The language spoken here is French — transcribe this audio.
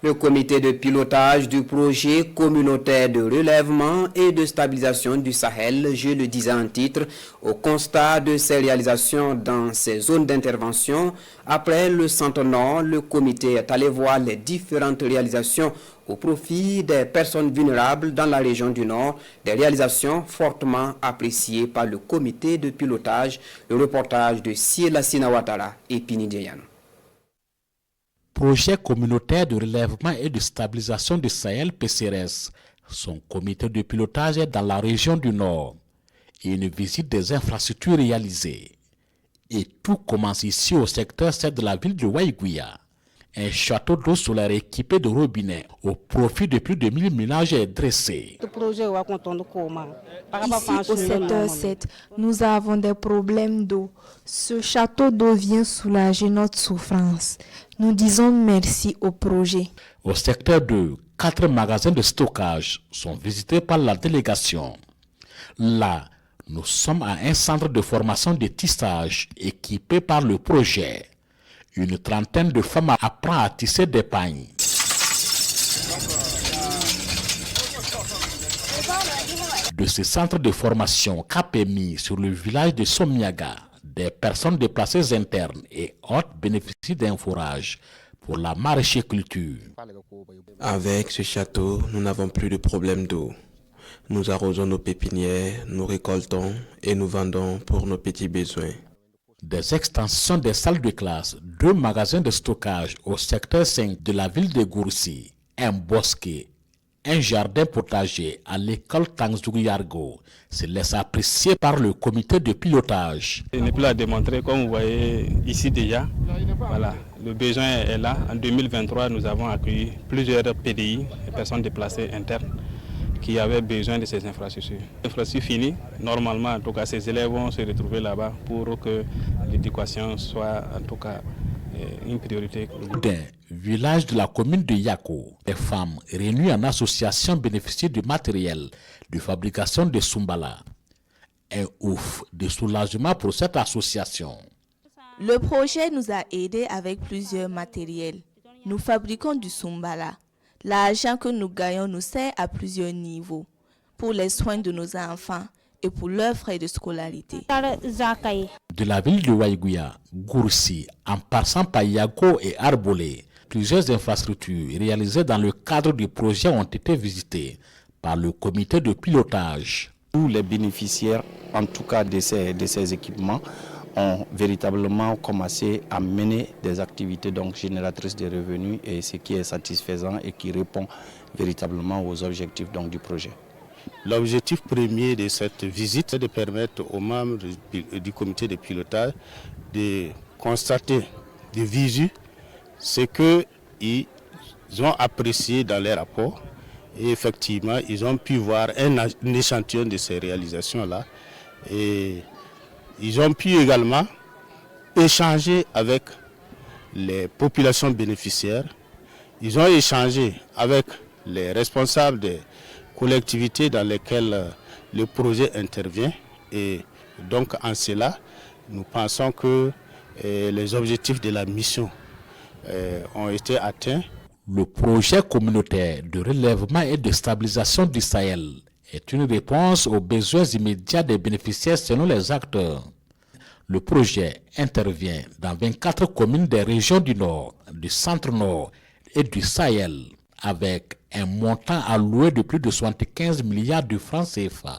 Le comité de pilotage du projet communautaire de relèvement et de stabilisation du Sahel, je le disais en titre, au constat de ses réalisations dans ces zones d'intervention. Après le Centre Nord, le comité est allé voir les différentes réalisations au profit des personnes vulnérables dans la région du Nord, des réalisations fortement appréciées par le comité de pilotage. Le reportage de Siela Sinawatara et Pini Diayano. Projet communautaire de relèvement et de stabilisation du Sahel PCRS. Son comité de pilotage est dans la région du Nord. Et une visite des infrastructures réalisées. Et tout commence ici au secteur 7 de la ville de Waïgouya. Un château d'eau solaire équipé de robinets au profit de plus de 1000 ménages est dressé. Ici au secteur 7, nous avons des problèmes d'eau. Ce château d'eau vient soulager notre souffrance. Nous disons merci au projet. Au secteur 2, 4 magasins de stockage sont visités par la délégation. Là, nous sommes à un centre de formation de tissage équipé par le projet. Une trentaine de femmes apprend à tisser des pagnes. De ce centre de formation KPMI sur le village de Somiaga, des personnes déplacées internes et autres bénéficient d'un forage pour la maraîchère-culture. Avec ce château, nous n'avons plus de problème d'eau. Nous arrosons nos pépinières, nous récoltons et nous vendons pour nos petits besoins. Des extensions des salles de classe, 2 magasins de stockage au secteur 5 de la ville de Goursi, un bosquet, un jardin potager à l'école Tangzougou-Yargo se laisse apprécier par le comité de pilotage. Il n'est plus à démontrer, comme vous voyez ici déjà. Voilà, le besoin est là. En 2023, nous avons accueilli plusieurs PDI, personnes déplacées internes, qui avaient besoin de ces infrastructures. L'infrastructure finie, normalement, en tout cas, ces élèves vont se retrouver là-bas pour que l'éducation soit, en tout cas, une priorité. D'un village de la commune de Yako, les femmes réunies en association bénéficient du matériel de fabrication de Sumbala. Un ouf de soulagement pour cette association. Le projet nous a aidés avec plusieurs matériels. Nous fabriquons du Sumbala. L'argent que nous gagnons nous sert à plusieurs niveaux, pour les soins de nos enfants et pour leurs frais de scolarité. De la ville de Waïgouya, Goursi, en passant par Yago et Arbolé, plusieurs infrastructures réalisées dans le cadre du projet ont été visitées par le comité de pilotage. Tous les bénéficiaires, en tout cas de ces équipements, ont véritablement commencé à mener des activités donc génératrices de revenus, et ce qui est satisfaisant et qui répond véritablement aux objectifs donc du projet. L'objectif premier de cette visite est de permettre aux membres du comité de pilotage de constater de visu ce qu'ils ont apprécié dans les rapports, et effectivement ils ont pu voir un échantillon de ces réalisations-là, et ils ont pu également échanger avec les populations bénéficiaires. Ils ont échangé avec les responsables des collectivités dans lesquelles le projet intervient. Et donc en cela, nous pensons que les objectifs de la mission ont été atteints. Le projet communautaire de relèvement et de stabilisation du Sahel est une réponse aux besoins immédiats des bénéficiaires selon les acteurs. Le projet intervient dans 24 communes des régions du Nord, du Centre-Nord et du Sahel, avec un montant alloué de plus de 75 milliards de francs CFA.